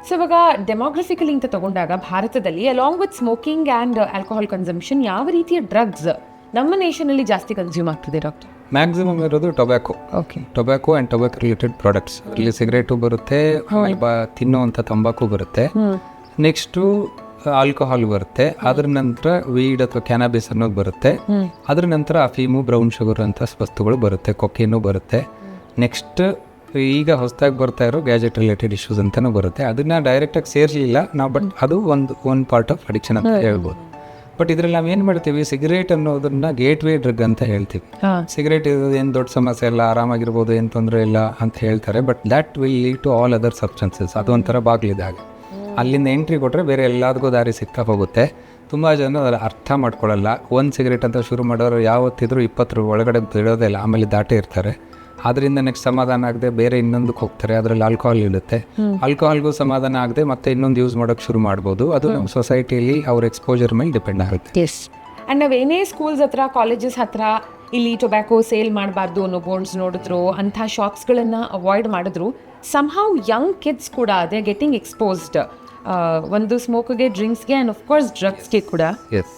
So ಇವಾಗ ಡೆಮೋಗ್ರಫಿಕಲಿ ಅಂತ ತಗೊಂಡಾಗ ಭಾರತದಲ್ಲಿ along with smoking and alcohol consumption ಯಾವ ರೀತಿಯ ಡ್ರಗ್ಸ್ ನಮ್ಮ ನೇಷನಲ್ಲಿ ಜಾಸ್ತಿ ಕನ್ಸ್ಯೂಮ್ ಆಗ್ತಿದೆ ಡಾಕ್ಟರ್? ಮ್ಯಾಕ್ಸಿಮಮ್ ಇರೋದು tobacco and tobacco related products. ಇಲ್ಲಿ ಸಿಗರೇಟು ಬರುತ್ತೆ, ತಿನ್ನುವಂಥ ತಂಬಾಕು ಬರುತ್ತೆ, ನೆಕ್ಸ್ಟು ಆಲ್ಕೋಹಾಲ್ ಬರುತ್ತೆ, ಅದ್ರ ನಂತರ ವೀಡ್ ಅಥವಾ ಕ್ಯಾನಬಿಸ್ ಅನ್ನೋದು ಬರುತ್ತೆ, ಅದ್ರ ನಂತರ ಅಫೀಮು, ಬ್ರೌನ್ ಶುಗರ್ ಅಂತ ವಸ್ತುಗಳು ಬರುತ್ತೆ, ಕೊಕೇನು ಬರುತ್ತೆ. ನೆಕ್ಸ್ಟ್ ಈಗ ಹೊಸದಾಗಿ ಬರ್ತಾ ಇರೋ ಗ್ಯಾಜೆಟ್ ರಿಲೇಟೆಡ್ ಇಶ್ಯೂಸ್ ಅಂತಲೂ ಬರುತ್ತೆ. ಅದನ್ನ ಡೈರೆಕ್ಟಾಗಿ ಸೇರಿಸಲಿಲ್ಲ ನಾವು, ಬಟ್ ಅದು ಒಂದು ಪಾರ್ಟ್ ಆಫ್ ಅಡಿಕ್ಷನ್ ಅಂತ ಹೇಳ್ಬೋದು. ಬಟ್ ಇದ್ರಲ್ಲಿ ನಾವು ಏನು ಮಾಡ್ತೀವಿ, ಸಿಗರೇಟ್ ಅನ್ನೋದನ್ನ ಗೇಟ್ ವೇ ಡ್ರಗ್ ಅಂತ ಹೇಳ್ತೀವಿ. ಸಿಗರೇಟ್ ಇರೋದು ಏನು ದೊಡ್ಡ ಸಮಸ್ಯೆ ಇಲ್ಲ, ಆರಾಮಾಗಿರ್ಬೋದು, ಏನು ತೊಂದರೆ ಇಲ್ಲ ಅಂತ ಹೇಳ್ತಾರೆ. But that will lead to all other substances. ಅದು ಒಂಥರ ಬಾಗಿಲಿದಾಗ ಅಲ್ಲಿಂದ ಎಂಟ್ರಿ ಕೊಟ್ಟರೆ ಬೇರೆ ಎಲ್ಲದಕ್ಕೂ ದಾರಿ ಸಿಗ್ತಾ ಹೋಗುತ್ತೆ. ತುಂಬ ಜನ ಅದನ್ನು ಅರ್ಥ ಮಾಡ್ಕೊಳ್ಳಲ್ಲ. ಒಂದು ಸಿಗರೇಟ್ ಅಂತ ಶುರು ಮಾಡೋರು ಯಾವತ್ತಿದ್ರು 20 ಒಳಗಡೆ ಬಿಡೋದೇ ಇಲ್ಲ, ಆಮೇಲೆ ದಾಟೇ ಇರ್ತಾರೆ. ಅದರಿಂದ ನೆಕ್ಸ್ಟ್ ಸಮಾಧಾನ ಆಗದೆ ಬೇರೆ ಇನ್ನೊಂದಕ್ಕೆ ಹೋಗ್ತಾರೆ. ಅದರಲ್ಲಿ ಆಲ್ಕೋಹಾಲ್ ಇರುತ್ತೆ, ಆಲ್ಕೋಹಾಲ್ಗೂ ಸಮಾಧಾನ ಆಗದೆ ಮತ್ತೆ ಇನ್ನೊಂದು ಯೂಸ್ ಮಾಡೋಕ್ಕೆ ಶುರು ಮಾಡ್ಬೋದು. ಅದು ನಮ್ಮ ಸೊಸೈಟಿಯಲ್ಲಿ ಅವ್ರ ಎಕ್ಸ್ಪೋಜರ್ ಮೇಲೆ ಡಿಪೆಂಡ್ ಆಗುತ್ತೆ. ಆ್ಯಂಡ್ ನಾವೇನೇ ಸ್ಕೂಲ್ಸ್ ಹತ್ರ, ಕಾಲೇಜಸ್ ಹತ್ರ ಇಲ್ಲಿ ಟೊಬ್ಯಾಕೋ ಸೇಲ್ ಮಾಡಬಾರ್ದು ಅನ್ನೋ ಬೋರ್ಡ್ಸ್ ನೋಡಿದ್ರು, ಅಂಥ ಶಾಪ್ಸ್ಗಳನ್ನು ಅವಾಯ್ಡ್ ಮಾಡಿದ್ರು, ಸಮ್ಹೌ ಯಂಗ್ ಕಿಡ್ಸ್ ಕೂಡ ದೇ ಗೆಟಿಂಗ್ ಎಕ್ಸ್ಪೋಸ್ಡ್ ಒಂದು ಸ್ಮೋಕ್ಗೆ, ಡ್ರಿಂಕ್ಸ್ಗೆ ಆ್ಯಂಡ್ ಆಫ್ ಕೋರ್ಸ್ ಡ್ರಗ್ಸ್ಗೆ ಕೂಡ. ಎಸ್